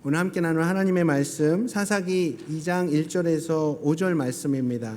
오늘 함께 나눌 하나님의 말씀 사사기 2장 1절에서 5절 말씀입니다.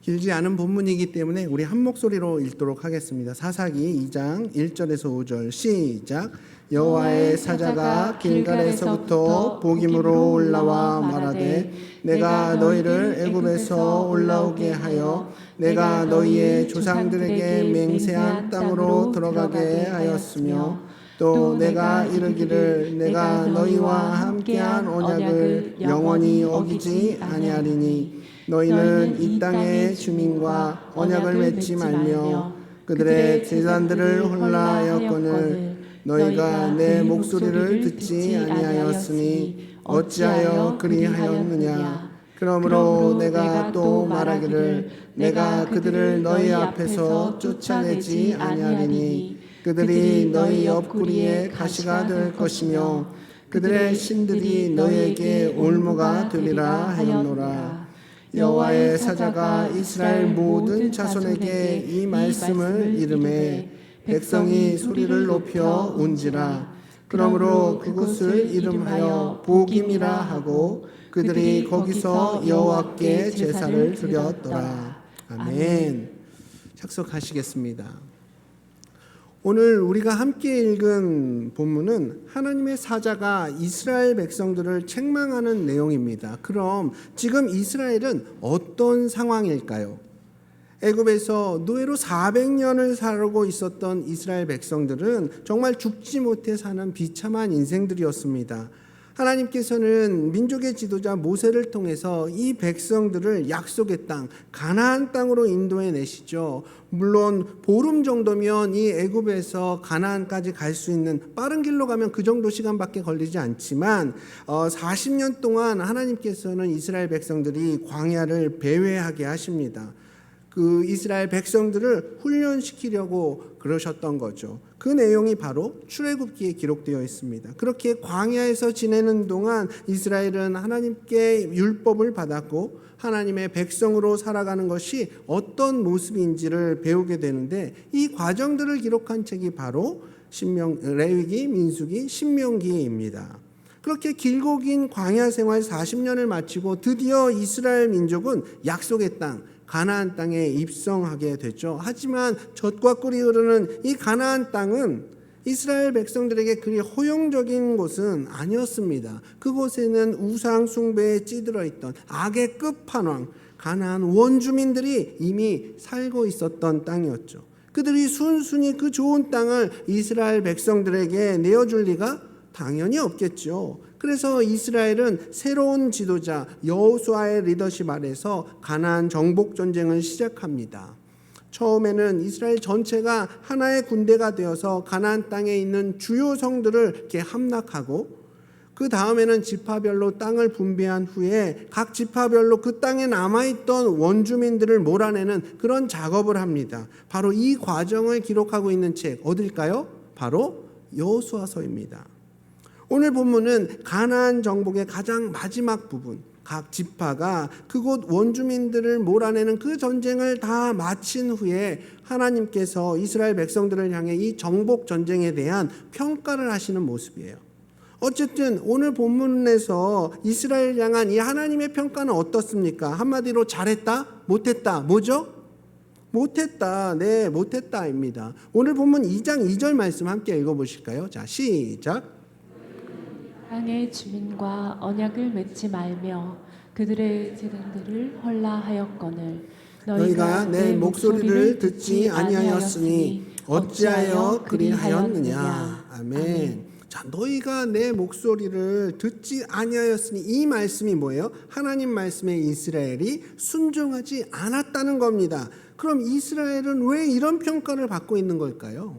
길지 않은 본문이기 때문에 우리 한 목소리로 읽도록 하겠습니다. 사사기 2장 1절에서 5절 시작. 여호와의 사자가 길갈에서부터 보김으로 올라와 말하되 내가 너희를 애굽에서 올라오게 하여 내가 너희의 조상들에게 맹세한 땅으로 들어가게 하였으며 또 내가 이르기를 내가 너희와 함께한 언약을 영원히 어기지 아니하리니 너희는 이 땅의 주민과 언약을 맺지 말며 그들의 제단들을 홀라하였거늘 너희가 내 목소리를 듣지 아니하였으니 어찌하여 그리하였느냐. 그러므로 내가 또 말하기를 내가 그들을 너희 앞에서 쫓아내지 아니하리니 그들이 너희 옆구리에 가시가 될 것이며 그들의 신들이 너희에게 올무가 되리라 하였노라. 여호와의 사자가 이스라엘 모든 자손에게 이 말씀을 이르매 백성이 소리를 높여 운지라. 그러므로 그곳을 이름하여 보김이라 하고 그들이 거기서 여호와께 제사를 드렸더라. 아멘. 착석하시겠습니다. 오늘 우리가 함께 읽은 본문은 하나님의 사자가 이스라엘 백성들을 책망하는 내용입니다. 그럼 지금 이스라엘은 어떤 상황일까요? 애굽에서 노예로 400년을 살고 있었던 이스라엘 백성들은 정말 죽지 못해 사는 비참한 인생들이었습니다. 하나님께서는 민족의 지도자 모세를 통해서 이 백성들을 약속의 땅 가나안 땅으로 인도해 내시죠. 물론 보름 정도면 이 애굽에서 가나안까지 갈 수 있는, 빠른 길로 가면 그 정도 시간밖에 걸리지 않지만 40년 동안 하나님께서는 이스라엘 백성들이 광야를 배회하게 하십니다. 그 이스라엘 백성들을 훈련시키려고 그러셨던 거죠. 그 내용이 바로 출애굽기에 기록되어 있습니다. 그렇게 광야에서 지내는 동안 이스라엘은 하나님께 율법을 받았고 하나님의 백성으로 살아가는 것이 어떤 모습인지를 배우게 되는데, 이 과정들을 기록한 책이 바로 레위기, 민수기, 신명기입니다. 그렇게 길고 긴 광야 생활 40년을 마치고 드디어 이스라엘 민족은 약속의 땅 가나안 땅에 입성하게 됐죠. 하지만 젖과 꿀이 흐르는 이 가나안 땅은 이스라엘 백성들에게 그리 허용적인 곳은 아니었습니다. 그곳에는 우상 숭배에 찌들어 있던 악의 끝판왕 가나안 원주민들이 이미 살고 있었던 땅이었죠. 그들이 순순히 그 좋은 땅을 이스라엘 백성들에게 내어줄 리가 당연히 없겠죠. 그래서 이스라엘은 새로운 지도자 여호수아의 리더십 아래서 가나안 정복 전쟁을 시작합니다. 처음에는 이스라엘 전체가 하나의 군대가 되어서 가나안 땅에 있는 주요 성들을 이렇게 함락하고, 그 다음에는 지파별로 땅을 분배한 후에 각 지파별로 그 땅에 남아있던 원주민들을 몰아내는 그런 작업을 합니다. 바로 이 과정을 기록하고 있는 책 어딜까요? 바로 여호수아서입니다. 오늘 본문은 가나안 정복의 가장 마지막 부분, 각 지파가 그곳 원주민들을 몰아내는 그 전쟁을 다 마친 후에 하나님께서 이스라엘 백성들을 향해 이 정복 전쟁에 대한 평가를 하시는 모습이에요. 어쨌든 오늘 본문에서 이스라엘 향한 이 하나님의 평가는 어떻습니까? 한마디로 잘했다? 못했다? 뭐죠? 못했다. 네, 못했다입니다. 오늘 본문 2장 2절 말씀 함께 읽어보실까요? 자, 시작. 땅의 주민과 언약을 맺지 말며 그들의 제단들을 헐라하였거늘 너희가 내 목소리를 듣지 아니하였으니 어찌하여 그리하였느냐. 아멘. 자, 너희가 내 목소리를 듣지 아니하였으니, 이 말씀이 뭐예요? 하나님 말씀에 이스라엘이 순종하지 않았다는 겁니다. 그럼 이스라엘은 왜 이런 평가를 받고 있는 걸까요?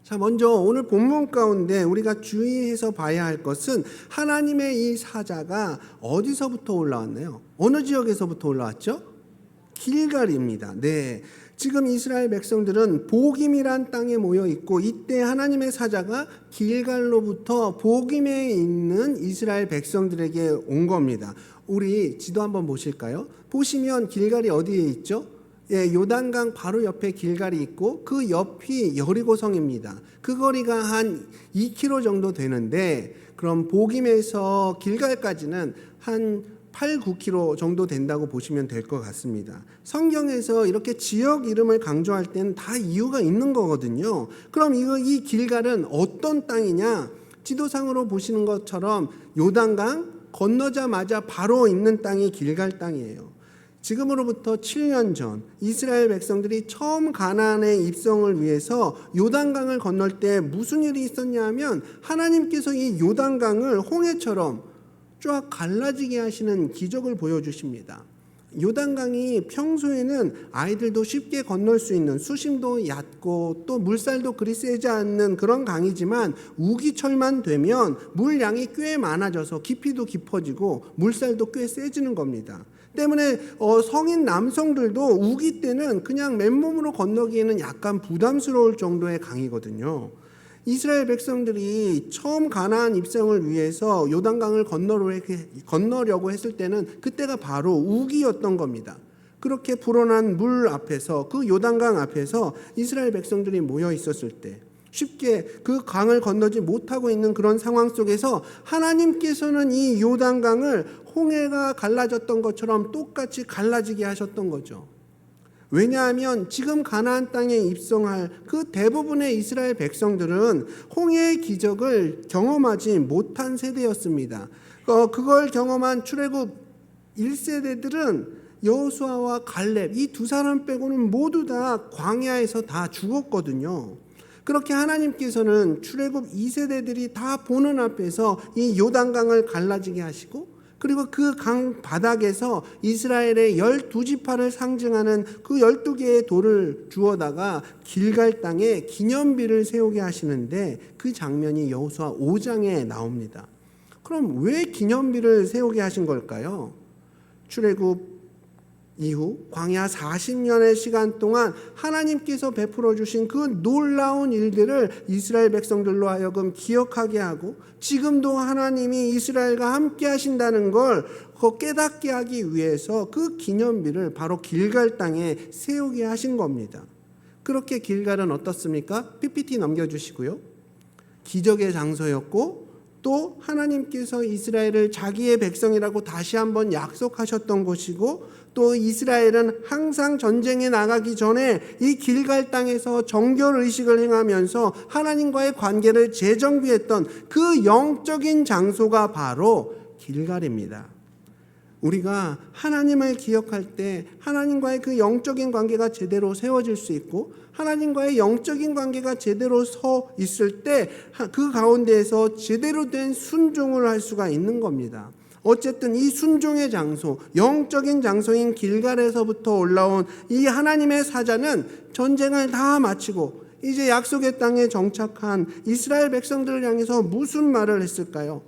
자, 먼저 오늘 본문 가운데 우리가 주의해서 봐야 할 것은 하나님의 이 사자가 어디서부터 올라왔나요? 어느 지역에서부터 올라왔죠? 길갈입니다. 네, 지금 이스라엘 백성들은 보김이란 땅에 모여 있고, 이때 하나님의 사자가 길갈로부터 보김에 있는 이스라엘 백성들에게 온 겁니다. 우리 지도 한번 보실까요? 보시면 길갈이 어디에 있죠? 요단강 바로 옆에 길갈이 있고 그 옆이 여리고성입니다. 그 거리가 한 2km 정도 되는데 그럼 복임에서 길갈까지는 한 8, 9km 정도 된다고 보시면 될 것 같습니다. 성경에서 이렇게 지역 이름을 강조할 때는 다 이유가 있는 거거든요. 그럼 이 길갈은 어떤 땅이냐? 지도상으로 보시는 것처럼 요단강 건너자마자 바로 있는 땅이 길갈 땅이에요. 지금으로부터 7년 전 이스라엘 백성들이 처음 가나안에 입성을 위해서 요단강을 건널 때 무슨 일이 있었냐 하면 하나님께서 이 요단강을 홍해처럼 쫙 갈라지게 하시는 기적을 보여주십니다. 요단강이 평소에는 아이들도 쉽게 건널 수 있는 수심도 얕고 또 물살도 그리 세지 않는 그런 강이지만 우기철만 되면 물량이 꽤 많아져서 깊이도 깊어지고 물살도 꽤 세지는 겁니다. 때문에 성인 남성들도 우기 때는 그냥 맨몸으로 건너기에는 약간 부담스러울 정도의 강이거든요. 이스라엘 백성들이 처음 가나안 입성을 위해서 요단강을 건너려고 했을 때는 그때가 바로 우기였던 겁니다. 그렇게 불어난 물 앞에서 그 요단강 앞에서 이스라엘 백성들이 모여 있었을 때 쉽게 그 강을 건너지 못하고 있는 그런 상황 속에서 하나님께서는 이 요단강을 홍해가 갈라졌던 것처럼 똑같이 갈라지게 하셨던 거죠. 왜냐하면 지금 가나안 땅에 입성할 그 대부분의 이스라엘 백성들은 홍해의 기적을 경험하지 못한 세대였습니다. 그걸 경험한 출애굽 1세대들은 여호수아와 갈렙 이 두 사람 빼고는 모두 다 광야에서 다 죽었거든요. 그렇게 하나님께서는 출애굽 2세대들이 다 보는 앞에서 이 요단강을 갈라지게 하시고 그리고 그 강 바닥에서 이스라엘의 12지파를 상징하는 그 12개의 돌을 주워다가 길갈 땅에 기념비를 세우게 하시는데 그 장면이 여호수아 5장에 나옵니다. 그럼 왜 기념비를 세우게 하신 걸까요? 출애굽 이후 광야 40년의 시간 동안 하나님께서 베풀어 주신 그 놀라운 일들을 이스라엘 백성들로 하여금 기억하게 하고 지금도 하나님이 이스라엘과 함께 하신다는 걸 깨닫게 하기 위해서 그 기념비를 바로 길갈 땅에 세우게 하신 겁니다. 그렇게 길갈은 어떻습니까? PPT 넘겨주시고요. 기적의 장소였고 또 하나님께서 이스라엘을 자기의 백성이라고 다시 한번 약속하셨던 곳이고 또 이스라엘은 항상 전쟁에 나가기 전에 이 길갈 땅에서 정결의식을 행하면서 하나님과의 관계를 재정비했던 그 영적인 장소가 바로 길갈입니다. 우리가 하나님을 기억할 때 하나님과의 그 영적인 관계가 제대로 세워질 수 있고 하나님과의 영적인 관계가 제대로 서 있을 때 그 가운데에서 제대로 된 순종을 할 수가 있는 겁니다. 어쨌든 이 순종의 장소, 영적인 장소인 길갈에서부터 올라온 이 하나님의 사자는 전쟁을 다 마치고 이제 약속의 땅에 정착한 이스라엘 백성들을 향해서 무슨 말을 했을까요?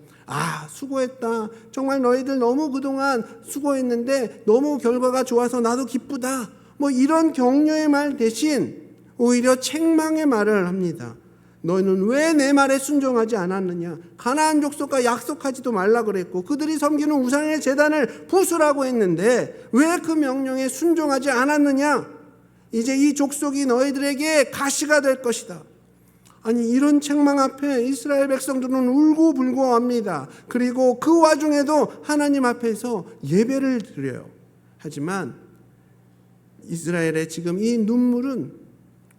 수고했다. 정말 너희들 너무 그동안 수고했는데 너무 결과가 좋아서 나도 기쁘다. 이런 격려의 말 대신 오히려 책망의 말을 합니다. 너희는 왜 내 말에 순종하지 않았느냐? 가나안 족속과 약속하지도 말라 그랬고 그들이 섬기는 우상의 제단을 부수라고 했는데 왜 그 명령에 순종하지 않았느냐? 이제 이 족속이 너희들에게 가시가 될 것이다. 아니 이런 책망 앞에 이스라엘 백성들은 울고불고 합니다. 그리고 그 와중에도 하나님 앞에서 예배를 드려요. 하지만 이스라엘의 지금 이 눈물은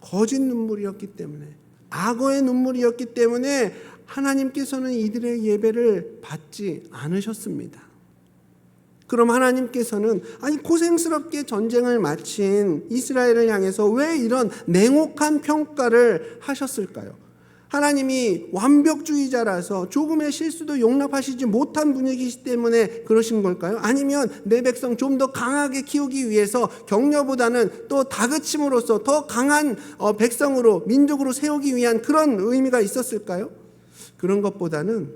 거짓 눈물이었기 때문에 악어의 눈물이었기 때문에 하나님께서는 이들의 예배를 받지 않으셨습니다. 그럼 하나님께서는 고생스럽게 전쟁을 마친 이스라엘을 향해서 왜 이런 냉혹한 평가를 하셨을까요? 하나님이 완벽주의자라서 조금의 실수도 용납하시지 못한 분이시기 때문에 그러신 걸까요? 아니면 내 백성 좀 더 강하게 키우기 위해서 격려보다는 또 다그침으로써 더 강한 백성으로 민족으로 세우기 위한 그런 의미가 있었을까요? 그런 것보다는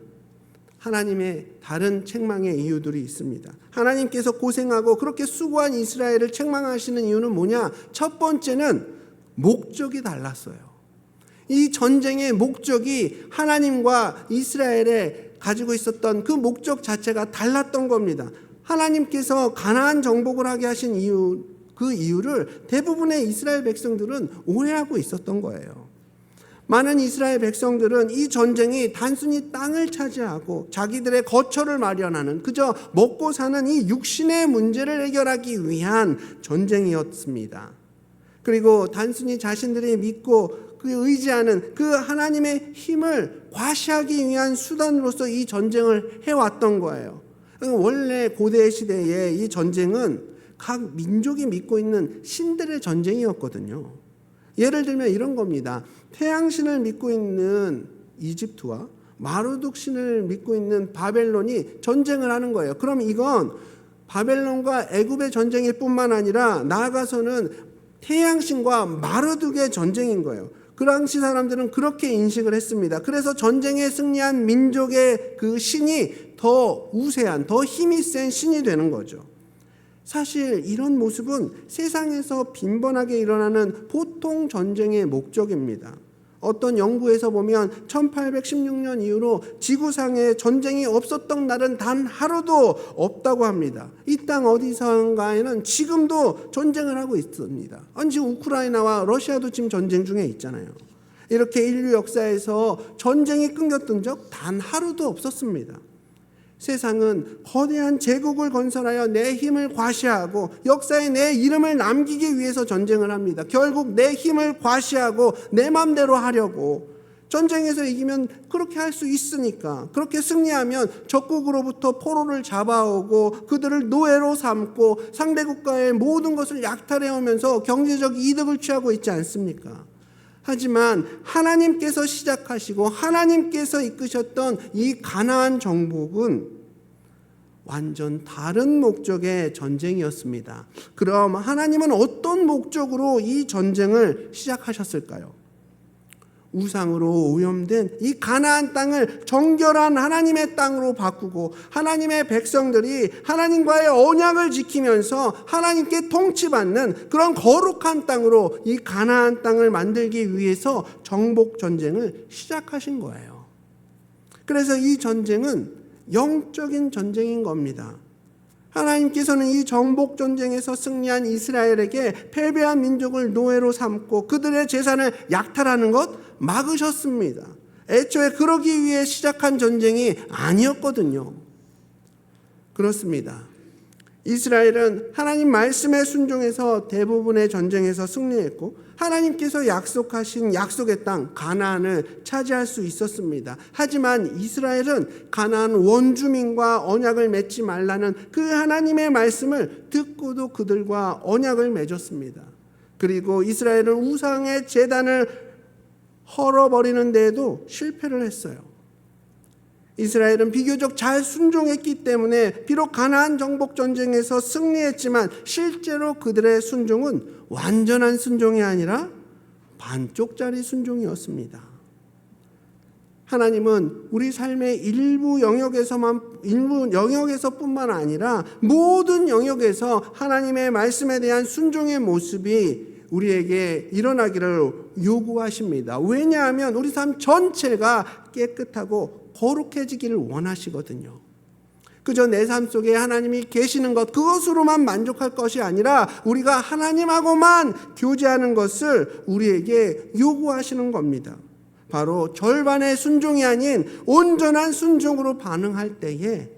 하나님의 다른 책망의 이유들이 있습니다. 하나님께서 고생하고 그렇게 수고한 이스라엘을 책망하시는 이유는 뭐냐? 첫 번째는 목적이 달랐어요. 이 전쟁의 목적이 하나님과 이스라엘에 가지고 있었던 그 목적 자체가 달랐던 겁니다. 하나님께서 가나안 정복을 하게 하신 이유 그 이유를 대부분의 이스라엘 백성들은 오해하고 있었던 거예요. 많은 이스라엘 백성들은 이 전쟁이 단순히 땅을 차지하고 자기들의 거처를 마련하는, 그저 먹고 사는 이 육신의 문제를 해결하기 위한 전쟁이었습니다. 그리고 단순히 자신들이 믿고 의지하는 그 하나님의 힘을 과시하기 위한 수단으로서 이 전쟁을 해왔던 거예요. 원래 고대 시대에 이 전쟁은 각 민족이 믿고 있는 신들의 전쟁이었거든요. 예를 들면 이런 겁니다. 태양신을 믿고 있는 이집트와 마르둑 신을 믿고 있는 바벨론이 전쟁을 하는 거예요. 그럼 이건 바벨론과 애굽의 전쟁일 뿐만 아니라 나아가서는 태양신과 마르둑의 전쟁인 거예요. 그 당시 사람들은 그렇게 인식을 했습니다. 그래서 전쟁에 승리한 민족의 그 신이 더 우세한, 더 힘이 센 신이 되는 거죠. 사실 이런 모습은 세상에서 빈번하게 일어나는 보통 전쟁의 목적입니다. 어떤 연구에서 보면 1816년 이후로 지구상에 전쟁이 없었던 날은 단 하루도 없다고 합니다. 이 땅 어디선가에는 지금도 전쟁을 하고 있습니다. 아니, 지금 우크라이나와 러시아도 지금 전쟁 중에 있잖아요. 이렇게 인류 역사에서 전쟁이 끊겼던 적 단 하루도 없었습니다. 세상은 거대한 제국을 건설하여 내 힘을 과시하고 역사에 내 이름을 남기기 위해서 전쟁을 합니다. 결국 내 힘을 과시하고 내 맘대로 하려고, 전쟁에서 이기면 그렇게 할 수 있으니까, 그렇게 승리하면 적국으로부터 포로를 잡아오고 그들을 노예로 삼고 상대 국가의 모든 것을 약탈해오면서 경제적 이득을 취하고 있지 않습니까? 하지만 하나님께서 시작하시고 하나님께서 이끄셨던 이 가나안 정복은 완전 다른 목적의 전쟁이었습니다. 그럼 하나님은 어떤 목적으로 이 전쟁을 시작하셨을까요? 우상으로 오염된 이 가나안 땅을 정결한 하나님의 땅으로 바꾸고 하나님의 백성들이 하나님과의 언약을 지키면서 하나님께 통치받는 그런 거룩한 땅으로 이 가나안 땅을 만들기 위해서 정복 전쟁을 시작하신 거예요. 그래서 이 전쟁은 영적인 전쟁인 겁니다. 하나님께서는 이 정복 전쟁에서 승리한 이스라엘에게 패배한 민족을 노예로 삼고 그들의 재산을 약탈하는 것 막으셨습니다. 애초에 그러기 위해 시작한 전쟁이 아니었거든요. 그렇습니다. 이스라엘은 하나님 말씀에 순종해서 대부분의 전쟁에서 승리했고 하나님께서 약속하신 약속의 땅 가나안을 차지할 수 있었습니다. 하지만 이스라엘은 가나안 원주민과 언약을 맺지 말라는 그 하나님의 말씀을 듣고도 그들과 언약을 맺었습니다. 그리고 이스라엘은 우상의 제단을 헐어버리는 데에도 실패를 했어요. 이스라엘은 비교적 잘 순종했기 때문에 비록 가나안 정복 전쟁에서 승리했지만 실제로 그들의 순종은 완전한 순종이 아니라 반쪽짜리 순종이었습니다. 하나님은 우리 삶의 일부 영역에서뿐만 아니라 모든 영역에서 하나님의 말씀에 대한 순종의 모습이 우리에게 일어나기를 요구하십니다. 왜냐하면 우리 삶 전체가 깨끗하고 거룩해지기를 원하시거든요. 그저 내 삶 속에 하나님이 계시는 것, 그것으로만 만족할 것이 아니라 우리가 하나님하고만 교제하는 것을 우리에게 요구하시는 겁니다. 바로 절반의 순종이 아닌 온전한 순종으로 반응할 때에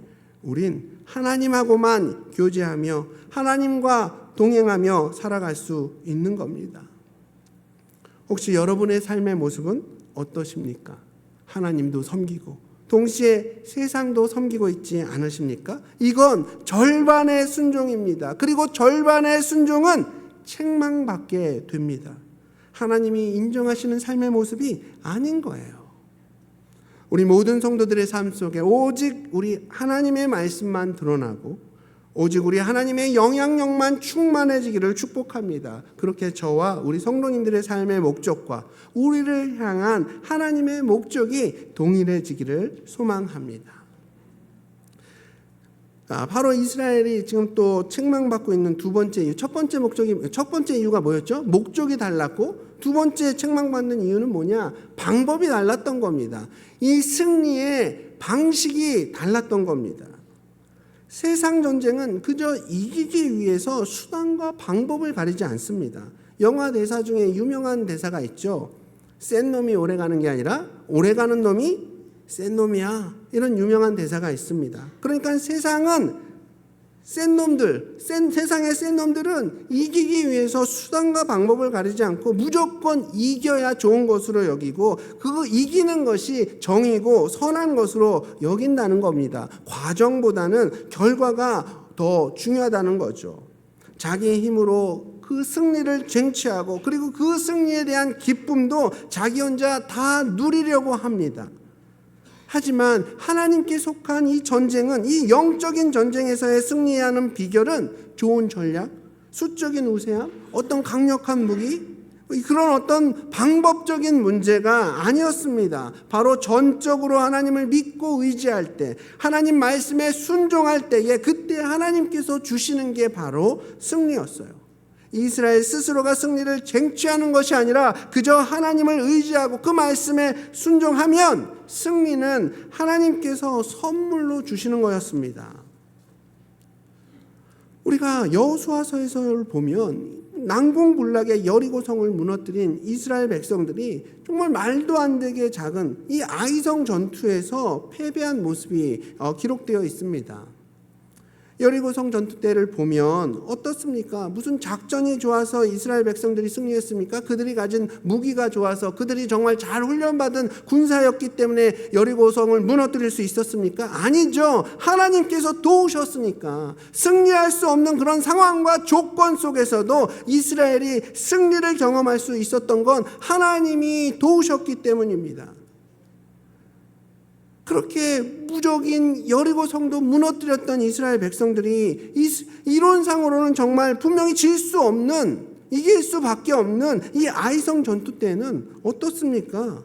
우린 하나님하고만 교제하며 하나님과 동행하며 살아갈 수 있는 겁니다. 혹시 여러분의 삶의 모습은 어떠십니까? 하나님도 섬기고 동시에 세상도 섬기고 있지 않으십니까? 이건 절반의 순종입니다. 그리고 절반의 순종은 책망받게 됩니다. 하나님이 인정하시는 삶의 모습이 아닌 거예요. 우리 모든 성도들의 삶 속에 오직 우리 하나님의 말씀만 드러나고 오직 우리 하나님의 영향력만 충만해지기를 축복합니다. 그렇게 저와 우리 성도님들의 삶의 목적과 우리를 향한 하나님의 목적이 동일해지기를 소망합니다. 바로 이스라엘이 지금 또 책망받고 있는 두 번째 이유, 첫 번째 이유가 뭐였죠? 목적이 달랐고 두 번째 책망받는 이유는 뭐냐? 방법이 달랐던 겁니다. 이 승리의 방식이 달랐던 겁니다. 세상 전쟁은 그저 이기기 위해서 수단과 방법을 가리지 않습니다. 영화 대사 중에 유명한 대사가 있죠. 센 놈이 오래 가는 게 아니라 오래 가는 놈이 센 놈이야. 이런 유명한 대사가 있습니다. 그러니까 세상은 세상의 센 놈들은 이기기 위해서 수단과 방법을 가리지 않고 무조건 이겨야 좋은 것으로 여기고 그 이기는 것이 정의고 선한 것으로 여긴다는 겁니다. 과정보다는 결과가 더 중요하다는 거죠. 자기의 힘으로 그 승리를 쟁취하고 그리고 그 승리에 대한 기쁨도 자기 혼자 다 누리려고 합니다. 하지만 하나님께 속한 이 전쟁은, 이 영적인 전쟁에서의 승리해야 하는 비결은 좋은 전략, 수적인 우세함, 어떤 강력한 무기, 그런 어떤 방법적인 문제가 아니었습니다. 바로 전적으로 하나님을 믿고 의지할 때, 하나님 말씀에 순종할 때에 그때 하나님께서 주시는 게 바로 승리였어요. 이스라엘 스스로가 승리를 쟁취하는 것이 아니라 그저 하나님을 의지하고 그 말씀에 순종하면 승리는 하나님께서 선물로 주시는 거였습니다. 우리가 여호수아서에서 보면 난공불락의 여리고성을 무너뜨린 이스라엘 백성들이 정말 말도 안 되게 작은 이 아이성 전투에서 패배한 모습이 기록되어 있습니다. 여리고성 전투 때를 보면 어떻습니까? 무슨 작전이 좋아서 이스라엘 백성들이 승리했습니까? 그들이 가진 무기가 좋아서 그들이 정말 잘 훈련받은 군사였기 때문에 여리고성을 무너뜨릴 수 있었습니까? 아니죠. 하나님께서 도우셨으니까. 승리할 수 없는 그런 상황과 조건 속에서도 이스라엘이 승리를 경험할 수 있었던 건 하나님이 도우셨기 때문입니다. 그렇게 무적인 여리고성도 무너뜨렸던 이스라엘 백성들이 이론상으로는 정말 분명히 질 수 없는, 이길 수밖에 없는 이 아이성 전투 때는 어떻습니까?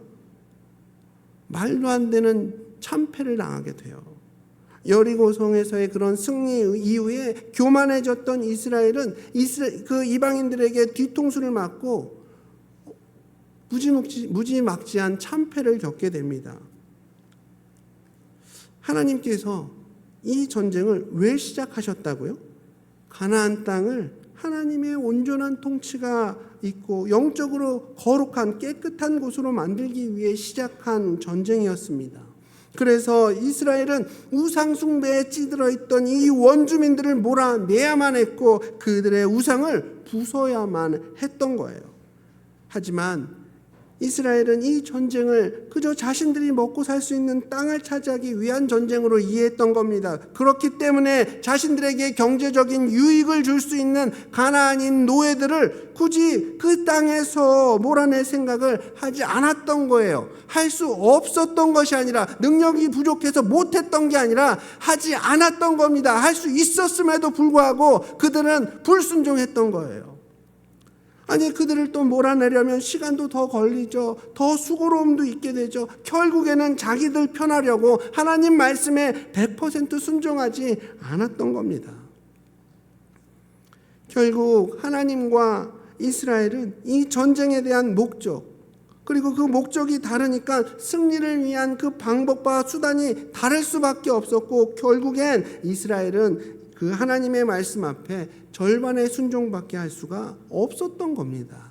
말도 안 되는 참패를 당하게 돼요. 여리고성에서의 그런 승리 이후에 교만해졌던 이스라엘은 그 이방인들에게 뒤통수를 맞고 무지막지한 참패를 겪게 됩니다. 하나님께서 이 전쟁을 왜 시작하셨다고요? 가나안 땅을 하나님의 온전한 통치가 있고 영적으로 거룩한 깨끗한 곳으로 만들기 위해 시작한 전쟁이었습니다. 그래서 이스라엘은 우상 숭배에 찌들어 있던 이 원주민들을 몰아내야만 했고 그들의 우상을 부숴야만 했던 거예요. 하지만 이스라엘은 이 전쟁을 그저 자신들이 먹고 살 수 있는 땅을 차지하기 위한 전쟁으로 이해했던 겁니다. 그렇기 때문에 자신들에게 경제적인 유익을 줄 수 있는 가나안인 노예들을 굳이 그 땅에서 몰아낼 생각을 하지 않았던 거예요. 할 수 없었던 것이 아니라, 능력이 부족해서 못했던 게 아니라 하지 않았던 겁니다. 할 수 있었음에도 불구하고 그들은 불순종했던 거예요. 아니, 그들을 또 몰아내려면 시간도 더 걸리죠. 더 수고로움도 있게 되죠. 결국에는 자기들 편하려고 하나님 말씀에 100% 순종하지 않았던 겁니다. 결국 하나님과 이스라엘은 이 전쟁에 대한 목적, 그리고 그 목적이 다르니까 승리를 위한 그 방법과 수단이 다를 수밖에 없었고, 결국엔 이스라엘은 그 하나님의 말씀 앞에 절반의 순종밖에 할 수가 없었던 겁니다.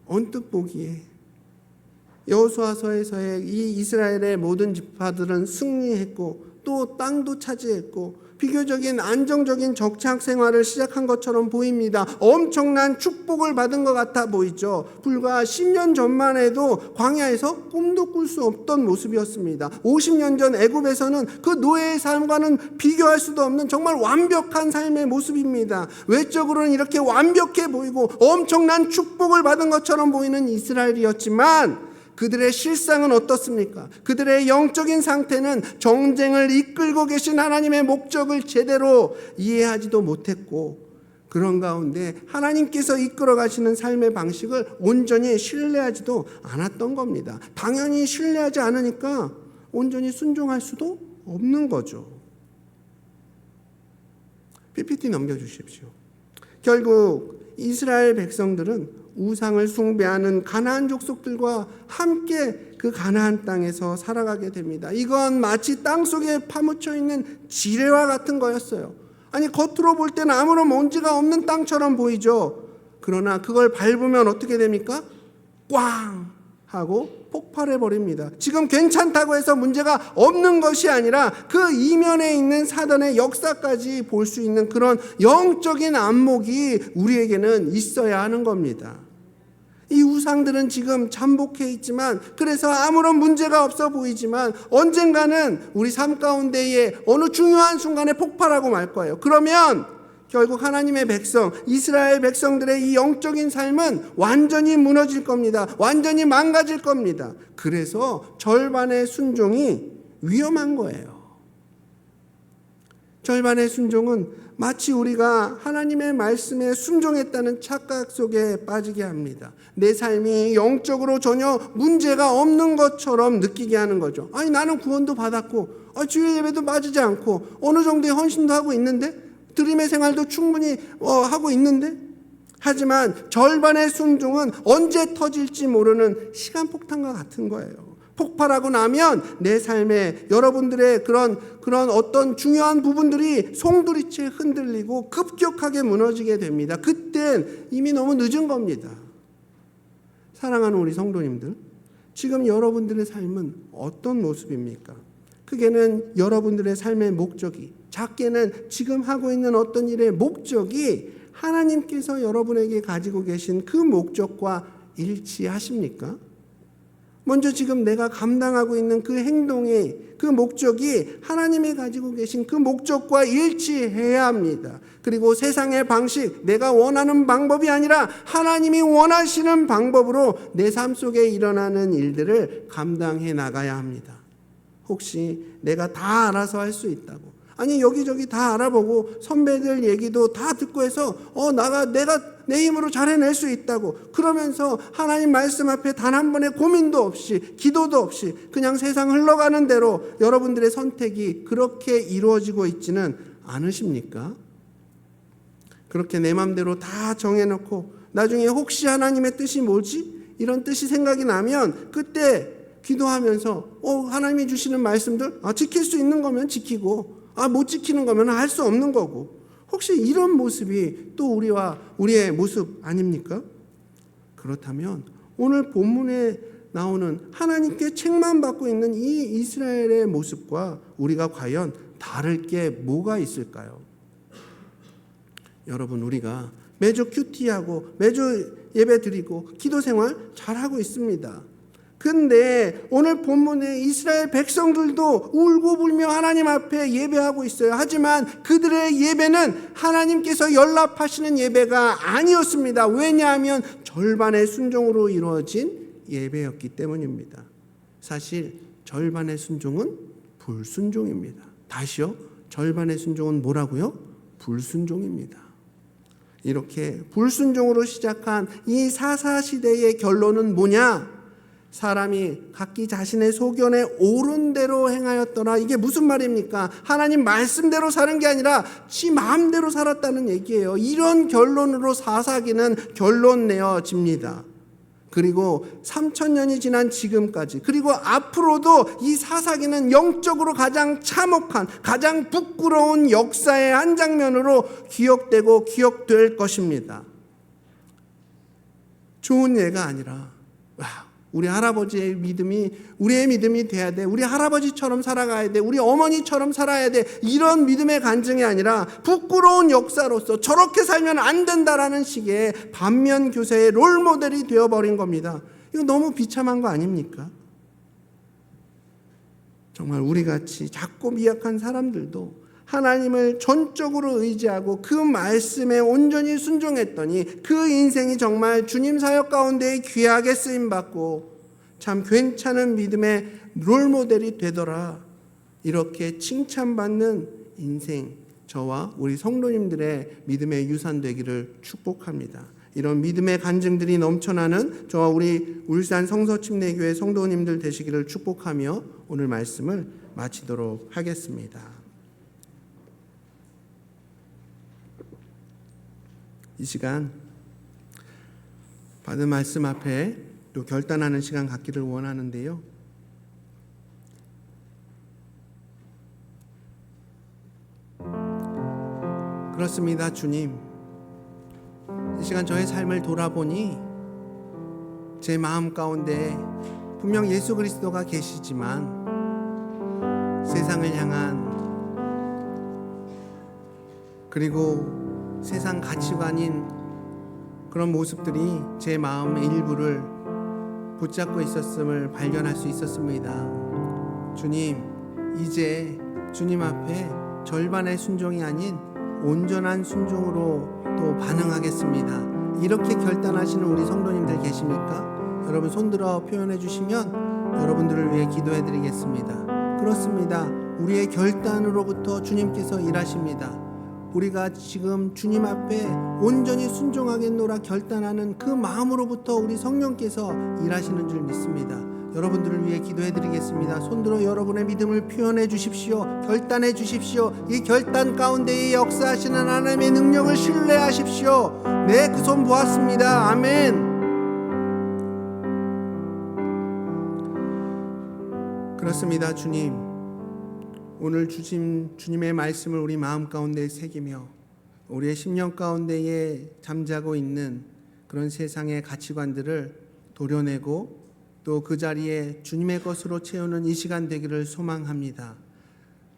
언뜻 보기에 여호수아서에서의 이 이스라엘의 모든 지파들은 승리했고 또 땅도 차지했고 비교적인 안정적인 적착 생활을 시작한 것처럼 보입니다. 엄청난 축복을 받은 것 같아 보이죠. 불과 10년 전만 해도 광야에서 꿈도 꿀 수 없던 모습이었습니다. 50년 전 애굽에서는 그 노예의 삶과는 비교할 수도 없는 정말 완벽한 삶의 모습입니다. 외적으로는 이렇게 완벽해 보이고 엄청난 축복을 받은 것처럼 보이는 이스라엘이었지만 그들의 실상은 어떻습니까? 그들의 영적인 상태는 전쟁을 이끌고 계신 하나님의 목적을 제대로 이해하지도 못했고, 그런 가운데 하나님께서 이끌어 가시는 삶의 방식을 온전히 신뢰하지도 않았던 겁니다. 당연히 신뢰하지 않으니까 온전히 순종할 수도 없는 거죠. PPT 넘겨주십시오. 결국 이스라엘 백성들은 우상을 숭배하는 가나안 족속들과 함께 그 가나안 땅에서 살아가게 됩니다. 이건 마치 땅속에 파묻혀 있는 지뢰와 같은 거였어요. 아니 겉으로 볼 때는 아무런 먼지가 없는 땅처럼 보이죠. 그러나 그걸 밟으면 어떻게 됩니까? 꽝 하고 폭발해 버립니다. 지금 괜찮다고 해서 문제가 없는 것이 아니라 그 이면에 있는 사단의 역사까지 볼 수 있는 그런 영적인 안목이 우리에게는 있어야 하는 겁니다. 이 우상들은 지금 잠복해 있지만, 그래서 아무런 문제가 없어 보이지만 언젠가는 우리 삶 가운데에 어느 중요한 순간에 폭발하고 말 거예요. 그러면 결국 하나님의 백성, 이스라엘 백성들의 이 영적인 삶은 완전히 무너질 겁니다. 완전히 망가질 겁니다. 그래서 절반의 순종이 위험한 거예요. 절반의 순종은 마치 우리가 하나님의 말씀에 순종했다는 착각 속에 빠지게 합니다. 내 삶이 영적으로 전혀 문제가 없는 것처럼 느끼게 하는 거죠. 아니 나는 구원도 받았고 주일 예배도 빠지지 않고 어느 정도의 헌신도 하고 있는데, 드림의 생활도 충분히 하고 있는데, 하지만 절반의 순종은 언제 터질지 모르는 시간폭탄과 같은 거예요. 폭발하고 나면 내 삶에 여러분들의 그런 어떤 중요한 부분들이 송두리째 흔들리고 급격하게 무너지게 됩니다. 그땐 이미 너무 늦은 겁니다. 사랑하는 우리 성도님들, 지금 여러분들의 삶은 어떤 모습입니까? 크게는 여러분들의 삶의 목적이, 작게는 지금 하고 있는 어떤 일의 목적이 하나님께서 여러분에게 가지고 계신 그 목적과 일치하십니까? 먼저 지금 내가 감당하고 있는 그 행동의 그 목적이 하나님이 가지고 계신 그 목적과 일치해야 합니다. 그리고 세상의 방식, 내가 원하는 방법이 아니라 하나님이 원하시는 방법으로 내 삶 속에 일어나는 일들을 감당해 나가야 합니다. 혹시 내가 다 알아서 할 수 있다고, 아니 여기저기 다 알아보고 선배들 얘기도 다 듣고 해서 내가 내 힘으로 잘 해낼 수 있다고 그러면서 하나님 말씀 앞에 단 한 번의 고민도 없이 기도도 없이 그냥 세상 흘러가는 대로 여러분들의 선택이 그렇게 이루어지고 있지는 않으십니까? 그렇게 내 맘대로 다 정해놓고 나중에 혹시 하나님의 뜻이 뭐지? 이런 뜻이 생각이 나면 그때 기도하면서 하나님이 주시는 말씀들 지킬 수 있는 거면 지키고 못 지키는 거면 할 수 없는 거고, 혹시 이런 모습이 또 우리의 모습 아닙니까? 그렇다면 오늘 본문에 나오는 하나님께 책만 받고 있는 이 이스라엘의 모습과 우리가 과연 다를 게 뭐가 있을까요? 여러분, 우리가 매주 큐티하고 매주 예배 드리고 기도 생활 잘하고 있습니다. 근데 오늘 본문에 이스라엘 백성들도 울고불며 하나님 앞에 예배하고 있어요. 하지만 그들의 예배는 하나님께서 연락하시는 예배가 아니었습니다. 왜냐하면 절반의 순종으로 이루어진 예배였기 때문입니다. 사실 절반의 순종은 불순종입니다. 다시요, 절반의 순종은 뭐라고요? 불순종입니다. 이렇게 불순종으로 시작한 이 사사시대의 결론은 뭐냐? 사람이 각기 자신의 소견에 옳은 대로 행하였더라. 이게 무슨 말입니까? 하나님 말씀대로 사는 게 아니라 지 마음대로 살았다는 얘기예요. 이런 결론으로 사사기는 결론 내어집니다. 그리고 3000년이 지난 지금까지, 그리고 앞으로도 이 사사기는 영적으로 가장 참혹한, 가장 부끄러운 역사의 한 장면으로 기억되고 기억될 것입니다. 좋은 예가 아니라 우리 할아버지의 믿음이 우리의 믿음이 돼야 돼, 우리 할아버지처럼 살아가야 돼, 우리 어머니처럼 살아야 돼, 이런 믿음의 간증이 아니라 부끄러운 역사로서 저렇게 살면 안 된다라는 식의 반면 교사의 롤모델이 되어버린 겁니다. 이거 너무 비참한 거 아닙니까? 정말 우리같이 작고 미약한 사람들도 하나님을 전적으로 의지하고 그 말씀에 온전히 순종했더니 그 인생이 정말 주님 사역 가운데 귀하게 쓰임받고 참 괜찮은 믿음의 롤모델이 되더라, 이렇게 칭찬받는 인생, 저와 우리 성도님들의 믿음의 유산 되기를 축복합니다. 이런 믿음의 간증들이 넘쳐나는 저와 우리 울산 성서침례교회 성도님들 되시기를 축복하며 오늘 말씀을 마치도록 하겠습니다. 이 시간 받은 말씀 앞에 또 결단하는 시간 갖기를 원하는데요. 그렇습니다. 주님, 이 시간 저의 삶을 돌아보니 제 마음 가운데 분명 예수 그리스도가 계시지만 세상을 향한 그리고 세상 가치관인 그런 모습들이 제 마음의 일부를 붙잡고 있었음을 발견할 수 있었습니다. 주님, 이제 주님 앞에 절반의 순종이 아닌 온전한 순종으로 또 반응하겠습니다. 이렇게 결단하시는 우리 성도님들 계십니까? 여러분 손들어 표현해 주시면 여러분들을 위해 기도해 드리겠습니다. 그렇습니다. 우리의 결단으로부터 주님께서 일하십니다. 우리가 지금 주님 앞에 온전히 순종하겠노라 결단하는 그 마음으로부터 우리 성령께서 일하시는 줄 믿습니다. 여러분들을 위해 기도해 드리겠습니다. 손들어 여러분의 믿음을 표현해 주십시오. 결단해 주십시오. 이 결단 가운데에 역사하시는 하나님의 능력을 신뢰하십시오. 네, 그 손 보았습니다. 아멘. 그렇습니다. 주님, 오늘 주님의 말씀을 우리 마음 가운데 새기며 우리의 심령 가운데에 잠자고 있는 그런 세상의 가치관들을 도려내고 또 그 자리에 주님의 것으로 채우는 이 시간 되기를 소망합니다.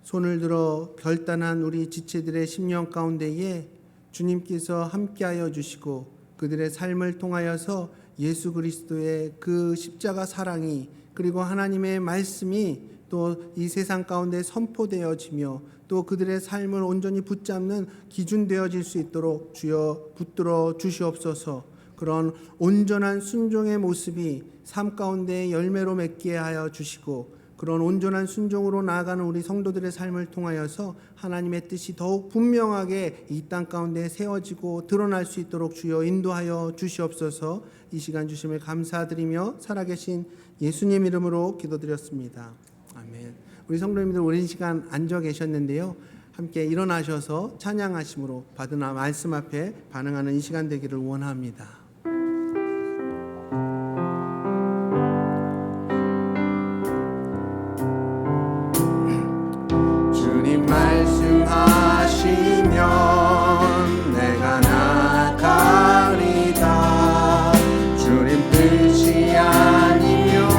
손을 들어 결단한 우리 지체들의 심령 가운데에 주님께서 함께하여 주시고 그들의 삶을 통하여서 예수 그리스도의 그 십자가 사랑이 그리고 하나님의 말씀이 또 이 세상 가운데 선포되어지며 또 그들의 삶을 온전히 붙잡는 기준 되어질 수 있도록 주여 붙들어 주시옵소서. 그런 온전한 순종의 모습이 삶 가운데 열매로 맺게 하여 주시고 그런 온전한 순종으로 나아가는 우리 성도들의 삶을 통하여서 하나님의 뜻이 더욱 분명하게 이 땅 가운데 세워지고 드러날 수 있도록 주여 인도하여 주시옵소서. 이 시간 주심을 감사드리며 살아계신 예수님 이름으로 기도드렸습니다. 아멘. 우리 성도님들 오랜 시간 앉아 계셨는데요. 함께 일어나셔서 찬양하심으로 받은 말씀 앞에 반응하는 이 시간 되기를 원합니다. 주님 말씀하시면 내가 나가리다. 주님 뜻이 아니면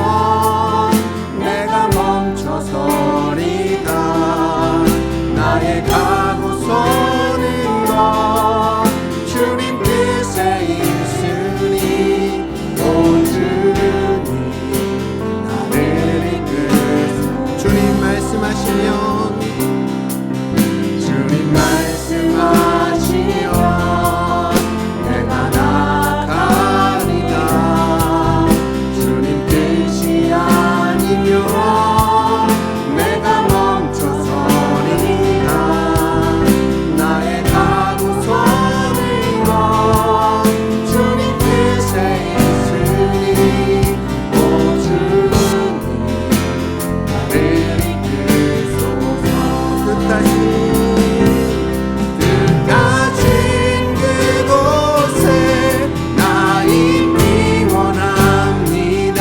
내가 멈춰서리다. 나의 각오선으로 주님 뜻에 있으니 오 주님 나를 이끌소. 주님 말씀하시면 주님 말씀하시면 내가 나가리다. 주님 뜻이 아니면 내가 멈춰서리다. 나의 각오선으로 주님 뜻에 있으니 오 주님 나를 이끌소서. 끝까진 그곳에 나 있기 원합니다.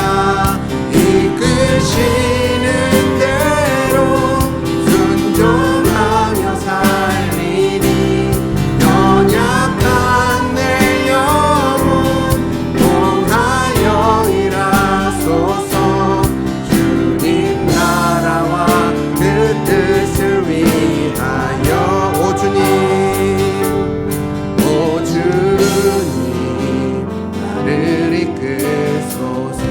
이끄시는 대로 순종하며 살리니 연약한 내 영혼 통하여 일하소서. 주님 나라와 그 뜻을 위하여 오 주님 나를 이끌소서.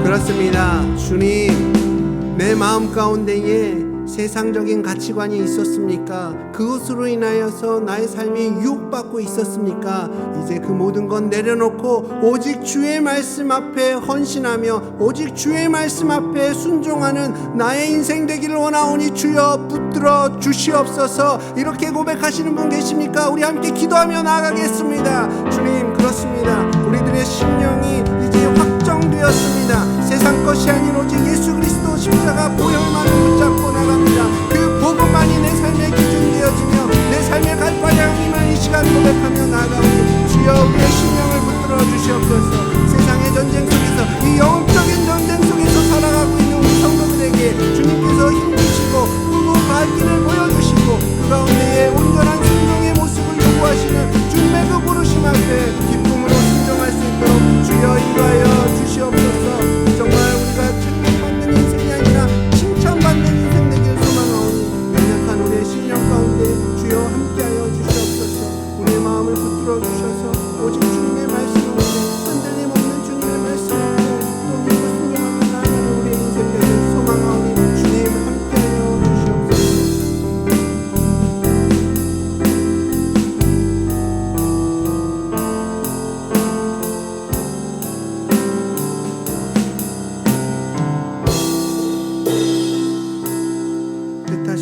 그렇습니다. 주님, 내 마음 가운데에 세상적인 가치관이 있었습니까? 그것으로 인하여서 나의 삶이 유혹받고 있었습니까? 이제 그 모든 건 내려놓고 오직 주의 말씀 앞에 헌신하며 오직 주의 말씀 앞에 순종하는 나의 인생 되기를 원하오니 주여 붙들어 주시옵소서. 이렇게 고백하시는 분 계십니까? 우리 함께 기도하며 나아가겠습니다. 주님, 그렇습니다. 우리들의 심령이 이제 확정되었습니다. 세상 것이 아닌 오직 예수 그리스도 십자가 보혈만 붙잡고 나갑니다. 그 복음만이 내 삶의 기준 되어지며 내 삶의 갈 방향임을 이 시간 고백하며 나아가오니 주여 우리의 심령을 붙들어 주시옵소서. 세상의 전쟁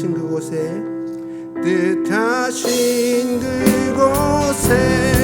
뜻하신 그곳에 뜻하신 그곳에